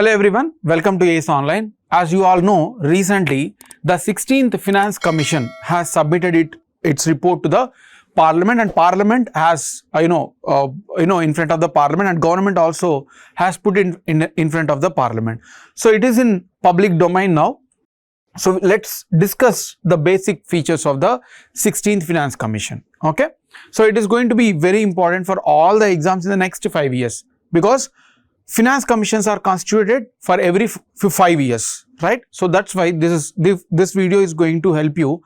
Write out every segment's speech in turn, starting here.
Hello everyone, welcome to ACE Online. As you all know, recently the 16th Finance Commission has submitted its report to the Parliament, and Parliament has in front of the Parliament, and government also has put in front of the Parliament. So it is in public domain now. So let's discuss the basic features of the 16th Finance Commission. Okay, so it is going to be very important for all the exams in the next 5 years, because finance commissions are constituted for every 5 years, right? So that's why this video is going to help you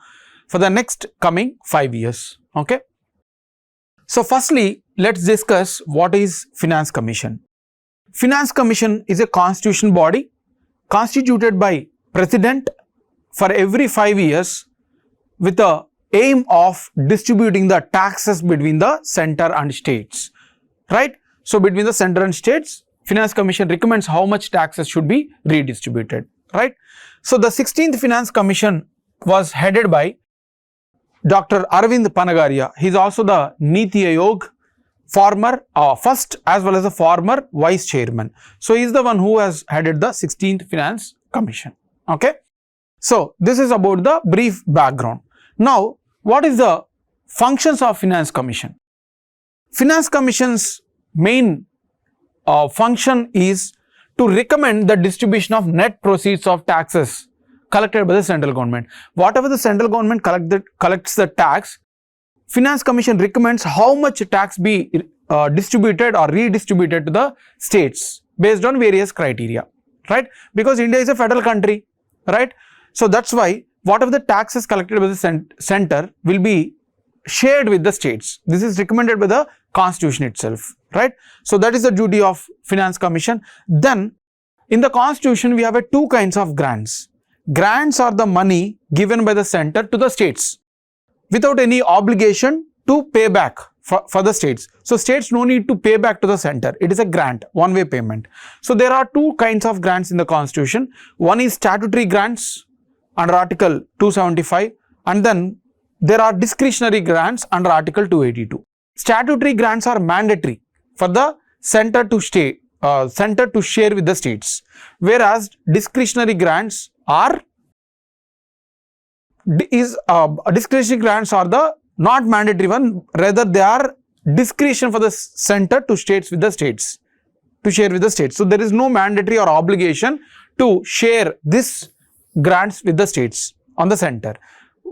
for the next coming 5 years. Okay, so firstly, let's discuss what is Finance Commission. Finance Commission is a constitutional body constituted by President for every 5 years with the aim of distributing the taxes between the center and states, right? So between the center and states, Finance Commission recommends how much taxes should be redistributed, right? So the 16th Finance Commission was headed by Dr. Arvind Panagaria. He is also the Niti Aayog former first as well as a former vice chairman. So he is the one who has headed the 16th Finance Commission. Okay, so this is about the brief background. Now, what is the functions of Finance Commission? Finance Commission's main function is to recommend the distribution of net proceeds of taxes collected by the central government. Whatever the central government collects the tax, Finance Commission recommends how much tax be distributed or redistributed to the states based on various criteria, right? Because India is a federal country, right? So that's why whatever the taxes collected by the center will be shared with the states. This is recommended by the Constitution itself, right? So that is the duty of Finance Commission. Then in the Constitution, we have two kinds of grants. Grants are the money given by the center to the states without any obligation to pay back for the states. So states no need to pay back to the center. It is a grant, one-way payment. So there are two kinds of grants in the Constitution. One is statutory grants under Article 275, and then there are discretionary grants under Article 282. Statutory grants are mandatory for the center to share with the states, whereas discretionary grants are discretionary grants are the not mandatory one, rather they are discretion for the center to share with the states. So there is no mandatory or obligation to share this grants with the states on the center.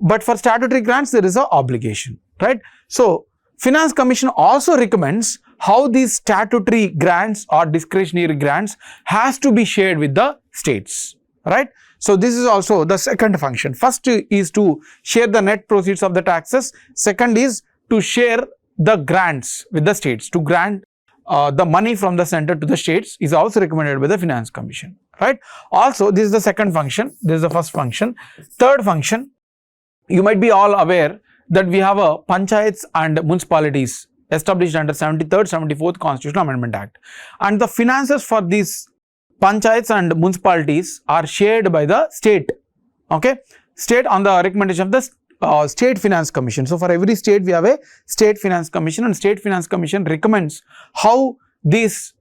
But for statutory grants, there is an obligation, right? So Finance Commission also recommends how these statutory grants or discretionary grants has to be shared with the states, right? So this is also the second function. First is to share the net proceeds of the taxes. Second is to share the grants with the states. To grant the money from the center to the states is also recommended by the Finance Commission, right? Also, this is the second function. This is the first function. Third function, you might be all aware that we have a panchayats and municipalities established under 73rd, 74th Constitutional Amendment Act, and the finances for these panchayats and municipalities are shared by the state. Okay, state on the recommendation of the State Finance Commission. So for every state we have a State Finance Commission, and State Finance Commission recommends how this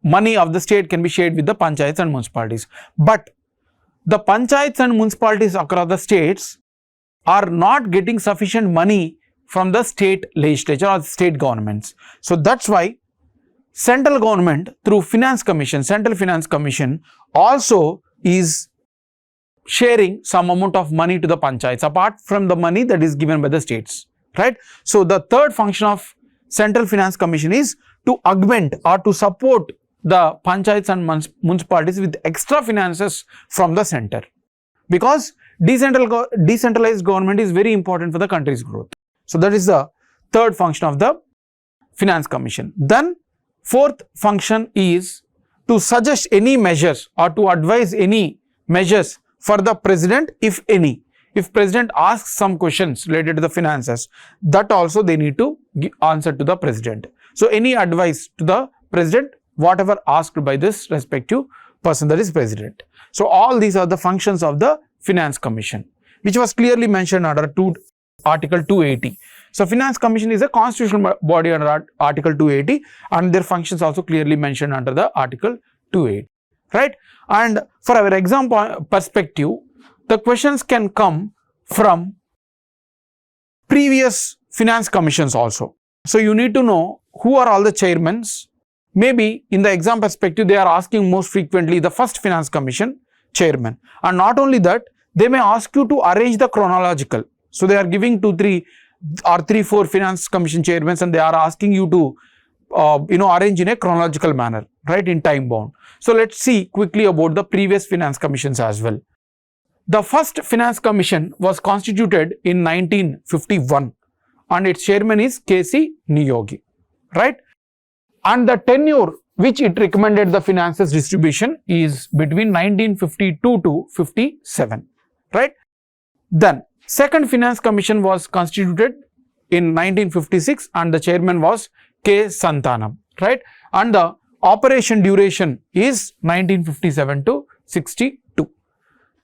money of the state can be shared with the panchayats and municipalities. But the panchayats and municipalities across the states are not getting sufficient money from the state legislature or state governments. So that's why central government through Finance Commission, Central Finance Commission also is sharing some amount of money to the panchayats apart from the money that is given by the states, right? So the third function of Central Finance Commission is to augment or to support the panchayats and municipalities with extra finances from the center, because decentralized government is very important for the country's growth. So that is the third function of the Finance Commission. Then fourth function is to suggest any measures or to advise any measures for the president, if any. If president asks some questions related to the finances, that also they need to give answer to the president. So any advice to the president, whatever asked by this respective person, that is president. So all these are the functions of the Finance Commission, which was clearly mentioned under Article 280. So Finance Commission is a constitutional body under Article 280, and their functions also clearly mentioned under the Article 280. right? And for our exam perspective, the questions can come from previous finance commissions also. So you need to know who are all the chairmen. Maybe in the exam perspective, they are asking most frequently the first finance commission chairman. And not only that, they may ask you to arrange the chronological. So they are giving 2, 3 or 3, 4 finance commission chairmen, and they are asking you to arrange in a chronological manner, right, in time bound. So let's see quickly about the previous finance commissions as well. The first finance commission was constituted in 1951 and its chairman is K.C. Niyogi, right? And the tenure which it recommended the finances distribution is between 1952 to 57, right? Then second finance commission was constituted in 1956 and the chairman was K. Santanam, right? And the operation duration is 1957 to 62.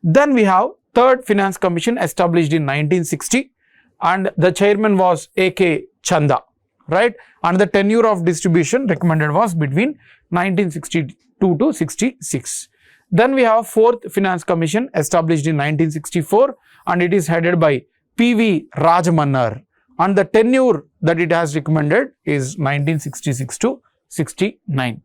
Then we have third finance commission established in 1960 and the chairman was A.K. Chanda, right? And the tenure of distribution recommended was between 1962 to 66. Then we have fourth finance commission established in 1964 and it is headed by P.V. Rajmannar and the tenure that it has recommended is 1966 to 69.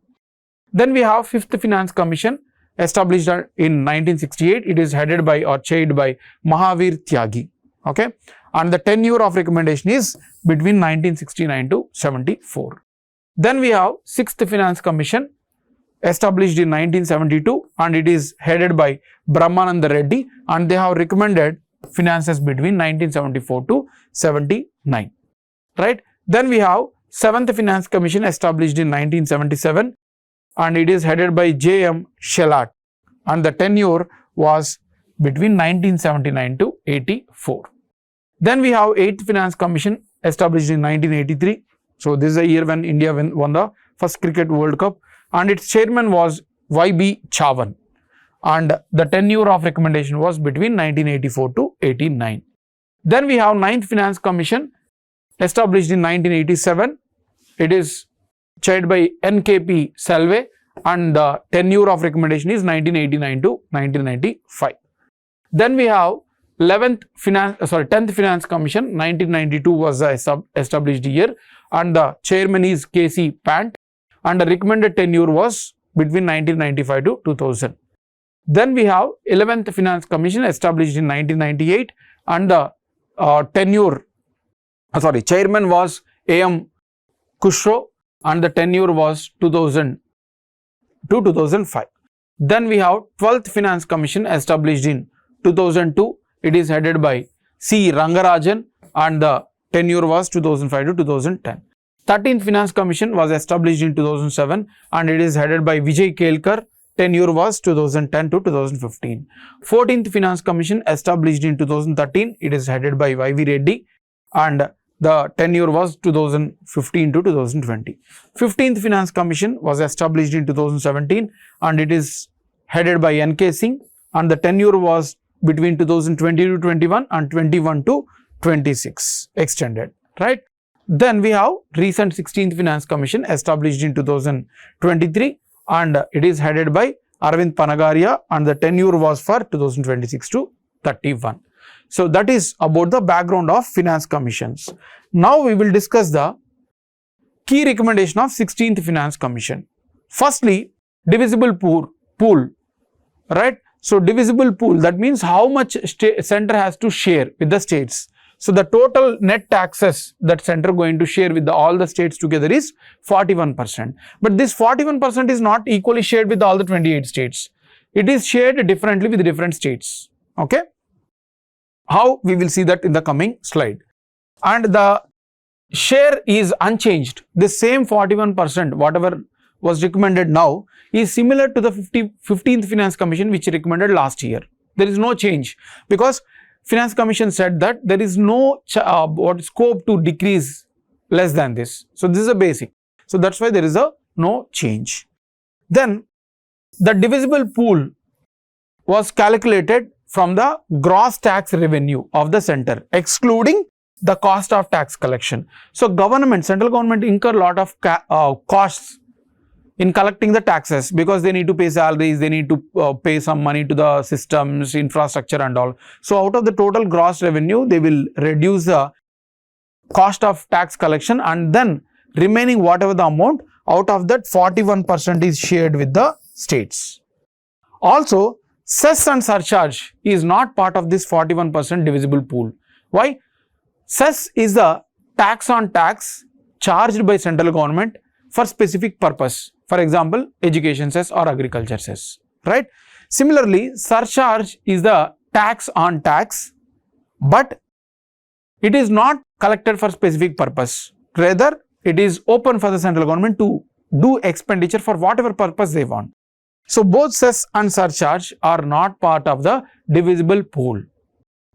Then we have fifth finance commission established in 1968. It is headed by or chaired by Mahavir Tyagi, okay? And the tenure of recommendation is between 1969 to 74. Then we have sixth finance commission established in 1972 and it is headed by Brahmananda Reddy and they have recommended finances between 1974 to 79, right? Then we have seventh finance commission established in 1977 and it is headed by J.M. Shelat and the tenure was between 1979 to 84. Then we have 8th Finance Commission established in 1983. So this is the year when India won the first Cricket World Cup and its chairman was Y.B. Chavan and the tenure of recommendation was between 1984 to 89. Then we have 9th Finance Commission established in 1987. It is chaired by N.K.P. Salve and the tenure of recommendation is 1989 to 1995. Then we have 10th Finance Commission, 1992 was the established year and the chairman is K.C. Pant and the recommended tenure was between 1995 to 2000. Then we have 11th Finance Commission established in 1998 and the chairman was A.M. Kushro and the tenure was 2000 to 2005. Then we have 12th Finance Commission established in 2002. It is headed by C. Rangarajan and the tenure was 2005 to 2010. 13th Finance Commission was established in 2007 and it is headed by Vijay Kelkar. Tenure was 2010 to 2015. 14th Finance Commission established in 2013. It is headed by Y.V. Reddy and the tenure was 2015 to 2020. 15th Finance Commission was established in 2017 and it is headed by N.K. Singh and the tenure was between 2020 to 21 and 21 to 26 extended, right? Then we have recent 16th Finance Commission established in 2023 and it is headed by Arvind Panagaria and the tenure was for 2026 to 31. So that is about the background of finance commissions. Now we will discuss the key recommendation of 16th Finance Commission. Firstly, divisible pool, right? So divisible pool, that means how much center has to share with the states. So the total net taxes that center going to share with all the states together is 41%. But this 41% is not equally shared with all the 28 states. It is shared differently with different states. Okay? How? We will see that in the coming slide. And the share is unchanged. The same 41%, whatever was recommended now, is similar to the 15th Finance Commission which recommended last year. There is no change because Finance Commission said that there is no scope to decrease less than this. So this is a basic. So that's why there is no change. Then the divisible pool was calculated from the gross tax revenue of the center, excluding the cost of tax collection. So central government incur a lot of costs in collecting the taxes, because they need to pay salaries, they need to pay some money to the systems, infrastructure and all. So out of the total gross revenue, they will reduce the cost of tax collection, and then remaining whatever the amount, out of that 41% is shared with the states. Also, cess and surcharge is not part of this 41% divisible pool. Why? Cess is the tax on tax charged by central government for specific purpose. For example, education cess or agriculture cess, right? Similarly, surcharge is the tax on tax, but it is not collected for specific purpose. Rather, it is open for the central government to do expenditure for whatever purpose they want. So, both cess and surcharge are not part of the divisible pool.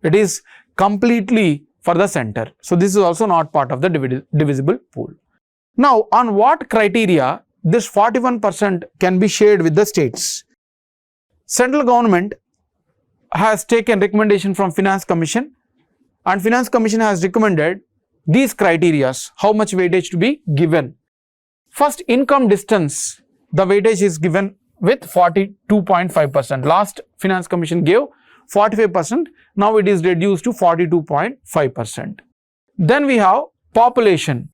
It is completely for the center. So, this is also not part of the divisible pool. Now, on what criteria this 41% can be shared with the states? Central government has taken recommendation from Finance Commission, and Finance Commission has recommended these criteria, how much weightage to be given. First, income distance, the weightage is given with 42.5%. Last Finance Commission gave 45%, now it is reduced to 42.5%. Then we have population.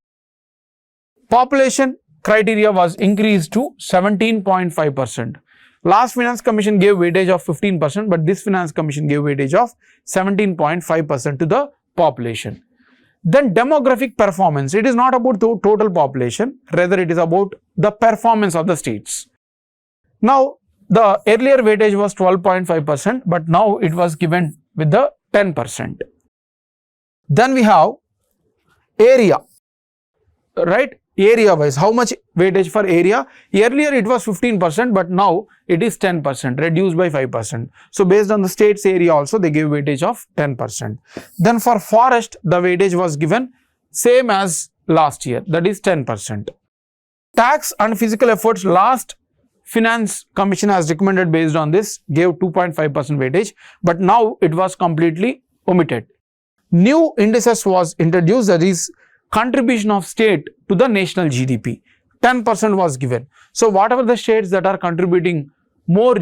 Population criteria was increased to 17.5%. Last Finance Commission gave weightage of 15%, but this Finance Commission gave weightage of 17.5% to the population. Then demographic performance. It is not about the total population, rather it is about the performance of the states. Now, the earlier weightage was 12.5%, but now it was given with the 10%. Then we have area, right? Area wise, how much weightage for area? Earlier it was 15%, but now it is 10%, reduced by 5%. So, based on the state's area also, they gave weightage of 10%. Then for forest, the weightage was given same as last year, that is 10%. Tax and physical efforts, last Finance Commission has recommended based on this, gave 2.5% weightage, but now it was completely omitted. New indices was introduced, that is contribution of state to the national GDP. 10% was given. So, whatever the states that are contributing more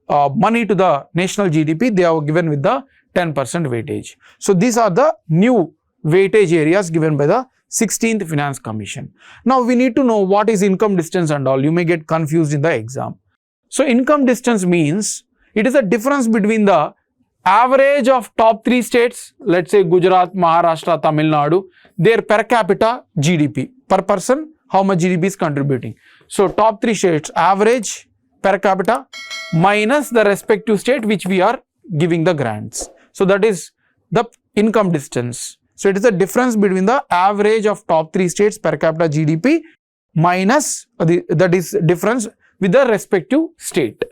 money to the national GDP, they are given with the 10% weightage. So, these are the new weightage areas given by the 16th Finance Commission. Now, we need to know what is income distance and all. You may get confused in the exam. So, income distance means it is a difference between the average of top 3 states, let's say Gujarat, Maharashtra, Tamil Nadu, their per capita GDP, per person, how much GDP is contributing. So, top 3 states average per capita minus the respective state which we are giving the grants. So, that is the income distance. So, it is the difference between the average of top 3 states per capita GDP minus that is difference with the respective state.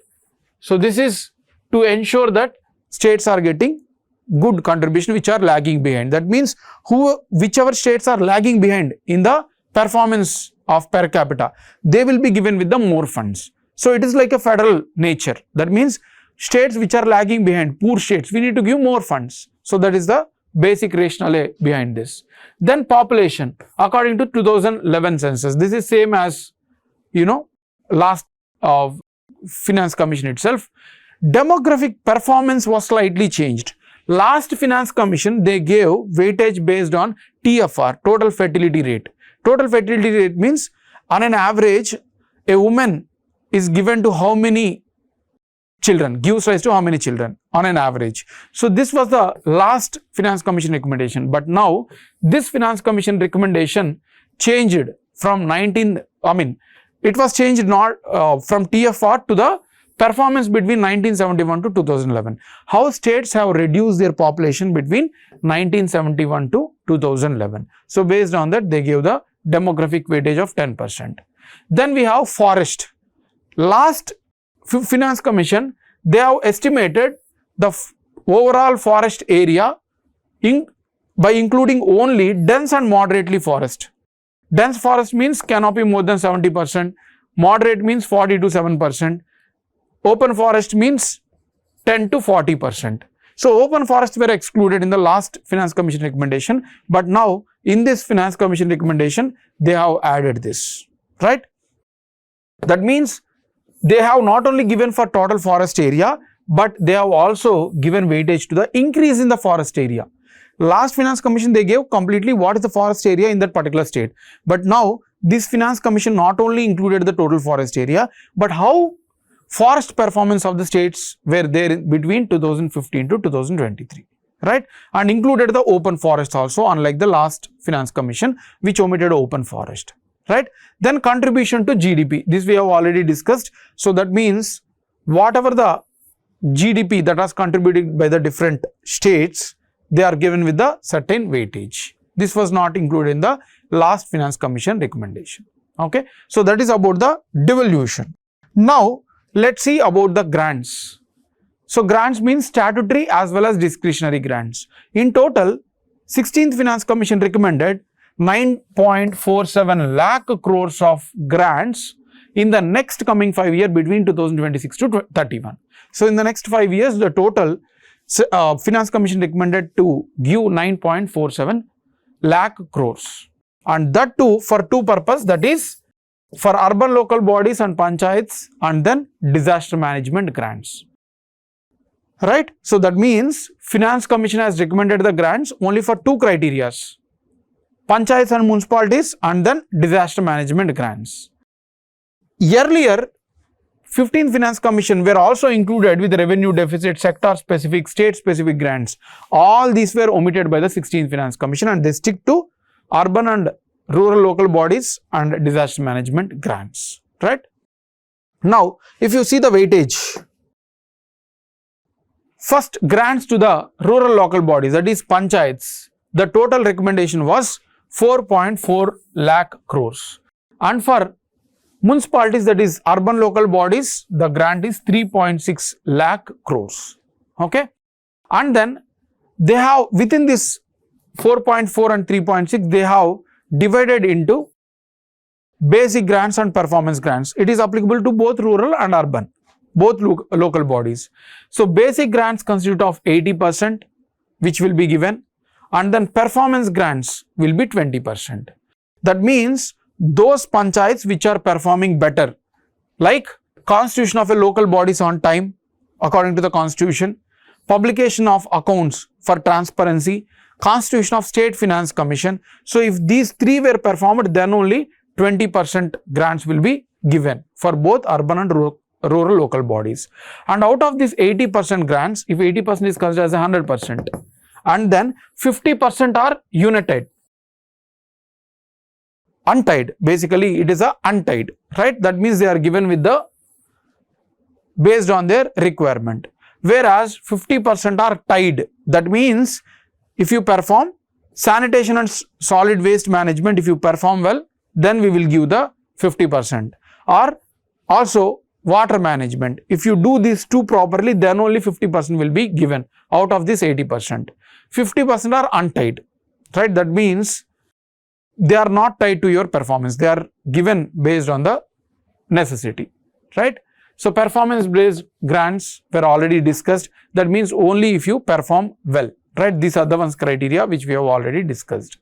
So, this is to ensure that states are getting good contribution which are lagging behind. That means whichever states are lagging behind in the performance of per capita, they will be given with the more funds. So, it is like a federal nature. That means states which are lagging behind, poor states, we need to give more funds. So, that is the basic rationale behind this. Then population, according to 2011 census, this is same as last Finance Commission itself. Demographic performance was slightly changed. Last Finance Commission, they gave weightage based on TFR, total fertility rate. Total fertility rate means on an average, a woman is given to how many children, gives rise to how many children on an average. So, this was the last Finance Commission recommendation, but now this Finance Commission recommendation changed from it was changed not from TFR to the performance between 1971 to 2011. How states have reduced their population between 1971 to 2011. So, based on that, they gave the demographic weightage of 10%. Then we have forest. Last Finance Commission, they have estimated the overall forest area by including only dense and moderately forest. Dense forest means canopy more than 70%, moderate means 40 to 7%, open forest means 10 to 40%. So, open forests were excluded in the last Finance Commission recommendation, but now in this Finance Commission recommendation, they have added this, right? That means they have not only given for total forest area, but they have also given weightage to the increase in the forest area. Last Finance Commission, they gave completely what is the forest area in that particular state. But now, this Finance Commission not only included the total forest area, but how forest performance of the states were there in between 2015 to 2023, right? And included the open forest also, unlike the last Finance Commission, which omitted open forest, right? Then contribution to GDP, this we have already discussed. So that means whatever the GDP that was contributed by the different states, they are given with the certain weightage. This was not included in the last Finance Commission recommendation. Okay, so that is about the devolution. Now, let's see about the grants. So, grants means statutory as well as discretionary grants. In total, 16th Finance Commission recommended 9.47 lakh crores of grants in the next coming 5 years between 2026 to 31. So, in the next 5 years, the total Finance Commission recommended to give 9.47 lakh crores, and that too for two purposes, that is for urban local bodies and panchayats, and then disaster management grants, right? So that means Finance Commission has recommended the grants only for two criterias, panchayats and municipalities, and then disaster management grants. Earlier, 15th Finance Commission were also included with revenue deficit, sector specific, state specific grants. All these were omitted by the 16th Finance Commission, and they stick to urban and rural local bodies and disaster management grants, right? Now, if you see the weightage, first grants to the rural local bodies, that is panchayats, the total recommendation was 4.4 lakh crores, and for municipalities, that is urban local bodies, the grant is 3.6 lakh crores, okay? And then they have, within this 4.4 and 3.6, they have divided into basic grants and performance grants. It is applicable to both rural and urban, both local bodies. So, basic grants constitute of 80%, which will be given, and then performance grants will be 20%. That means those panchayats which are performing better, like constitution of a local bodies on time according to the constitution, publication of accounts for transparency, constitution of state finance commission. So if these three were performed, then only 20% grants will be given for both urban and rural local bodies. And out of this 80% grants, if 80% is considered as 100%, and then 50% are united, untied, basically it is a untied, right? That means they are given with the based on their requirement, whereas 50% are tied. That means if you perform sanitation and solid waste management, if you perform well, then we will give the 50%, or also water management. If you do these two properly, then only 50% will be given out of this 80%. 50% are untied, right? That means they are not tied to your performance. They are given based on the necessity, right? So, performance based grants were already discussed. That means only if you perform well, right? These are the ones criteria which we have already discussed.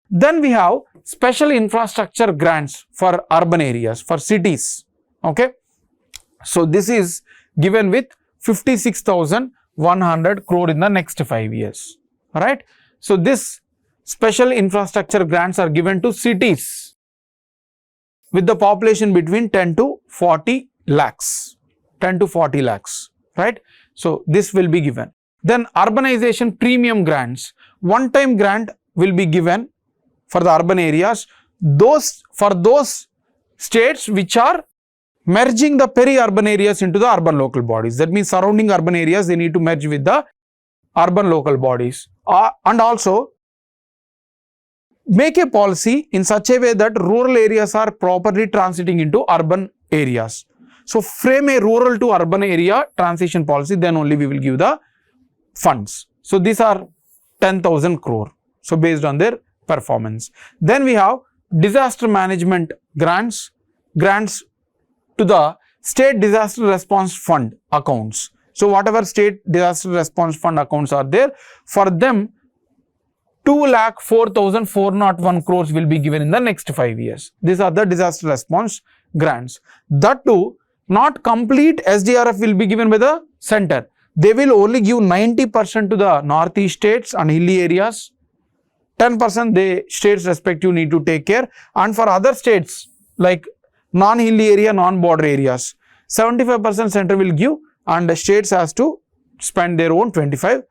Then we have special infrastructure grants for urban areas, for cities, okay? So, this is given with 56,100 crore in the next 5 years, right? So, this special infrastructure grants are given to cities with the population between 10 to 40 lakhs, 10 to 40 lakhs, right? So, this will be given. Then urbanization premium grants, one-time grant will be given for the urban areas, for those states which are merging the peri-urban areas into the urban local bodies. That means surrounding urban areas, they need to merge with the urban local bodies, and also make a policy in such a way that rural areas are properly transiting into urban areas. So, frame a rural to urban area transition policy, then only we will give the funds. So, these are 10,000 crore. So, based on their performance. Then we have disaster management grants to the state disaster response fund accounts. So, whatever state disaster response fund accounts are there, for them 2,04,401 crores will be given in the next 5 years. These are the disaster response grants. That too, not complete SDRF will be given by the center. They will only give 90% to the northeast states and hilly areas. 10% the states respective need to take care, and for other states like non-hilly area, non-border areas, 75% center will give and the states has to spend their own 25%.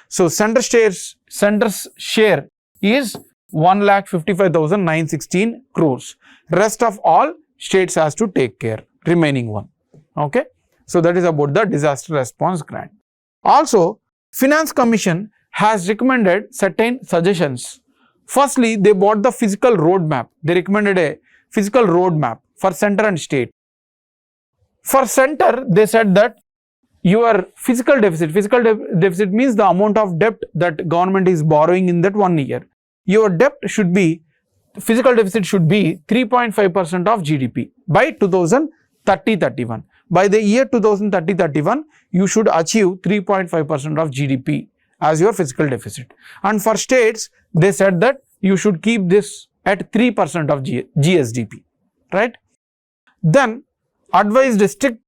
So center's share is 1,55,916 crores. Rest of all states has to take care, remaining one. Okay. So that is about the disaster response grant. Also, Finance Commission has recommended certain suggestions. Firstly, they bought the physical roadmap. They recommended a physical roadmap for center and state. For center, they said that your physical deficit means the amount of debt that government is borrowing in that 1 year. Your debt should be, physical deficit should be 3.5% of GDP by 2030-31. By the year 2030-31, you should achieve 3.5% of GDP as your physical deficit. And for states, they said that you should keep this at 3% of GSDP, right? Then, advised strict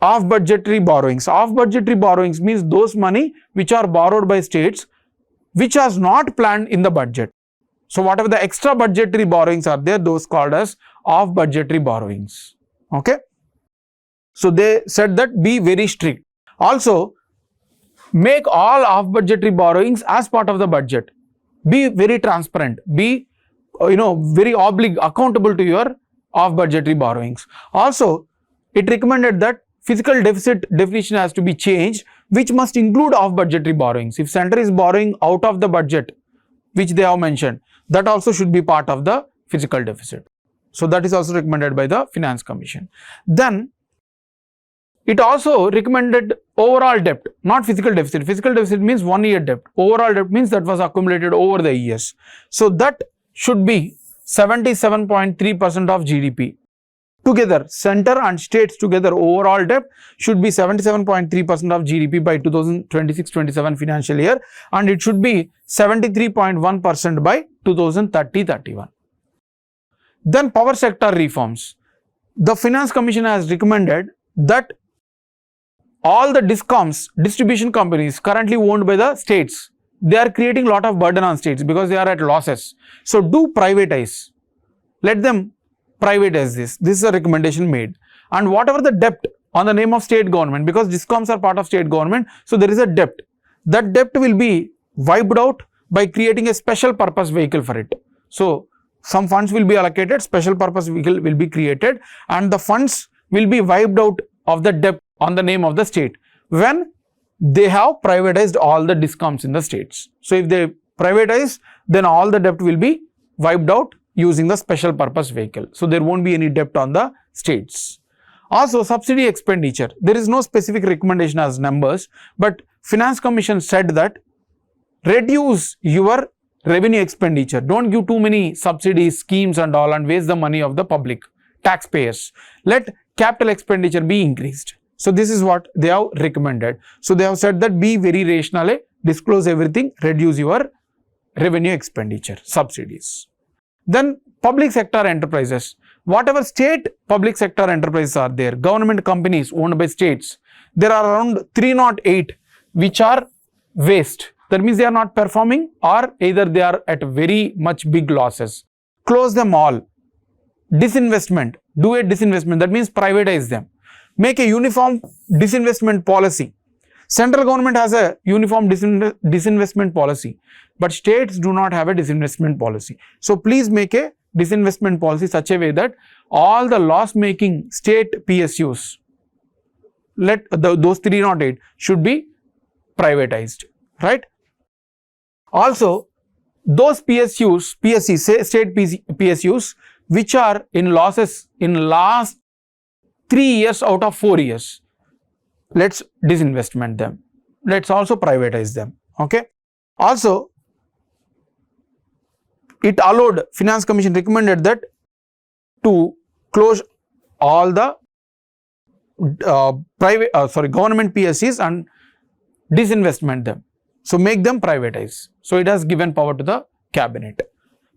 off-budgetary borrowings. Off-budgetary borrowings means those money which are borrowed by states which are not planned in the budget. So, whatever the extra budgetary borrowings are there, those called as off-budgetary borrowings. Okay. So, they said that be very strict. Also, make all off-budgetary borrowings as part of the budget. Be very transparent. Be, very accountable to your off-budgetary borrowings. Also, it recommended that physical deficit definition has to be changed, which must include off-budgetary borrowings. If center is borrowing out of the budget, which they have mentioned, that also should be part of the physical deficit. So, that is also recommended by the Finance Commission. Then, it also recommended overall debt, not physical deficit. Physical deficit means 1 year debt. Overall debt means that was accumulated over the years. So, that should be 77.3% of GDP. Together, center and states together, overall debt should be 77.3% of GDP by 2026-27 financial year, and it should be 73.1% by 2030-31. Then power sector reforms. The Finance Commission has recommended that all the DISCOMs, distribution companies currently owned by the states, they are creating a lot of burden on states because they are at losses. So, do privatize. Let them privatize this. This is a recommendation made. And whatever the debt on the name of state government, because DISCOMs are part of state government, so there is a debt. That debt will be wiped out by creating a special purpose vehicle for it. So, some funds will be allocated, special purpose vehicle will be created, and the funds will be wiped out of the debt on the name of the state when they have privatized all the DISCOMs in the states. So, if they privatize, then all the debt will be wiped out using the special purpose vehicle. So, there won't be any debt on the states. Also, subsidy expenditure. There is no specific recommendation as numbers, but Finance Commission said that reduce your revenue expenditure. Don't give too many subsidies, schemes and all and waste the money of the public, taxpayers. Let capital expenditure be increased. So, this is what they have recommended. So, they have said that be very rational, disclose everything, reduce your revenue expenditure, subsidies. Then public sector enterprises. Whatever state public sector enterprises are there, government companies owned by states, there are around 308 which are waste. That means they are not performing or either they are at very much big losses. Close them all. Disinvestment. Do a disinvestment. That means privatize them. Make a uniform disinvestment policy. Central government has a uniform disinvestment policy, but states do not have a disinvestment policy. So, please make a disinvestment policy such a way that all the loss-making state PSUs, those 308 should be privatized, right? Also, those PSCs, state PSUs, which are in losses in last 3 years out of 4 years, let's disinvestment them. Let's also privatize them. Okay. Also, it allowed, Finance Commission recommended that to close all the government PSCs and disinvestment them. So, make them privatize. So, it has given power to the cabinet.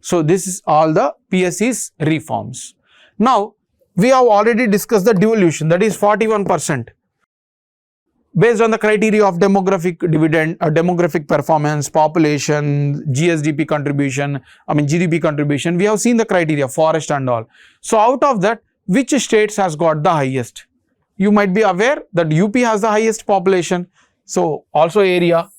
So, this is all the PSCs reforms. Now, we have already discussed the devolution, that is 41%. Based on the criteria of demographic dividend, demographic performance, population, GSDP contribution, GDP contribution, we have seen the criteria, forest and all. So out of that, which states has got the highest? You might be aware that UP has the highest population, so also area.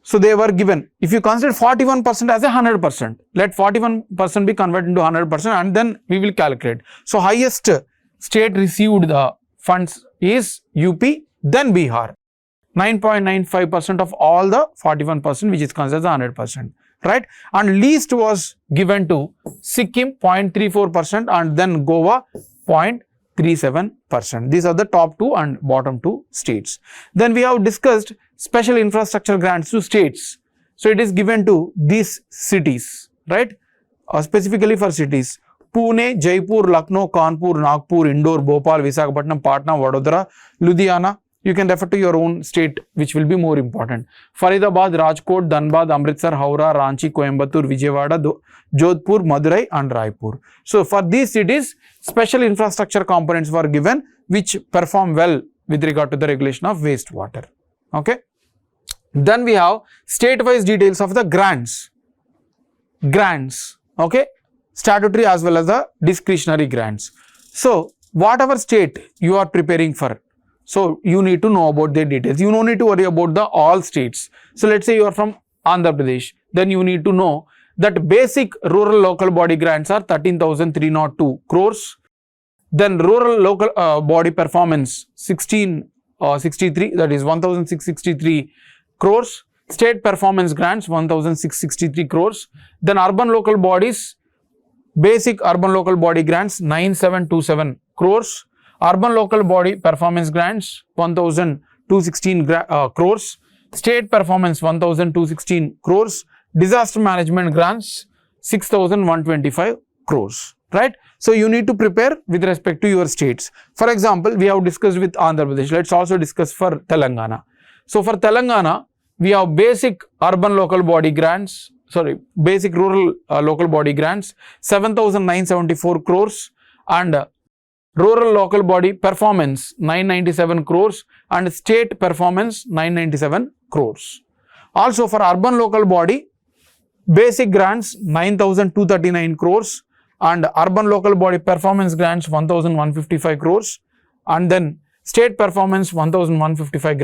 So they were given, if you consider 41% as a 100%, let 41% be converted into 100% and then we will calculate. So highest state received the funds is UP, then Bihar. 9.95% of all the 41%, which is considered as 100%, right? And least was given to Sikkim 0.34% and then Goa 0.37%. These are the top two and bottom two states. Then we have discussed special infrastructure grants to states. So it is given to these cities, right? Specifically for cities: Pune, Jaipur, Lucknow, Kanpur, Nagpur, Indore, Bhopal, Visakhapatnam, Patna, Vadodara, Ludhiana. You can refer to your own state, which will be more important. Faridabad, Rajkot, Dhanbad, Amritsar, Howrah, Ranchi, Coimbatore, Vijayawada, Jodhpur, Madurai and Raipur. So for these cities, special infrastructure components were given which perform well with regard to the regulation of wastewater. Okay. Then we have state-wise details of the grants. Okay. Statutory as well as the discretionary grants. So whatever state you are preparing for, so you need to know about their details. You don't need to worry about the all states. So let's say you are from Andhra Pradesh, then you need to know that basic rural local body grants are 13,302 crores. Then rural local body performance 1663, that is 1,663 crores. State performance grants 1,663 crores. Then urban local bodies, basic urban local body grants 9,727 crores. Urban local body performance grants 1,216 crores. State performance 1,216 crores. Disaster management grants 6,125 crores, right? So you need to prepare with respect to your states. For example, we have discussed with Andhra Pradesh. Let's also discuss for Telangana. So for Telangana, we have basic urban local body grants, basic rural local body grants 7,974 crores and rural local body performance 997 crores and state performance 997 crores. Also for urban local body, basic grants 9,239 crores and urban local body performance grants 1,155 crores and then state performance 1,155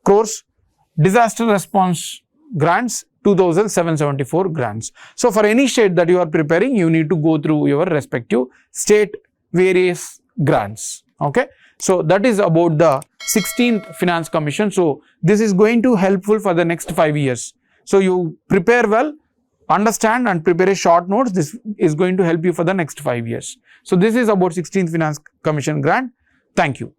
crores. Disaster response grants 2,774 grants. So for any state that you are preparing, you need to go through your respective state various grants. Okay. So that is about the 16th Finance Commission. So this is going to helpful for the next 5 years. So you prepare well, understand and prepare a short notes. This is going to help you for the next 5 years. So this is about 16th Finance Commission grant. Thank you.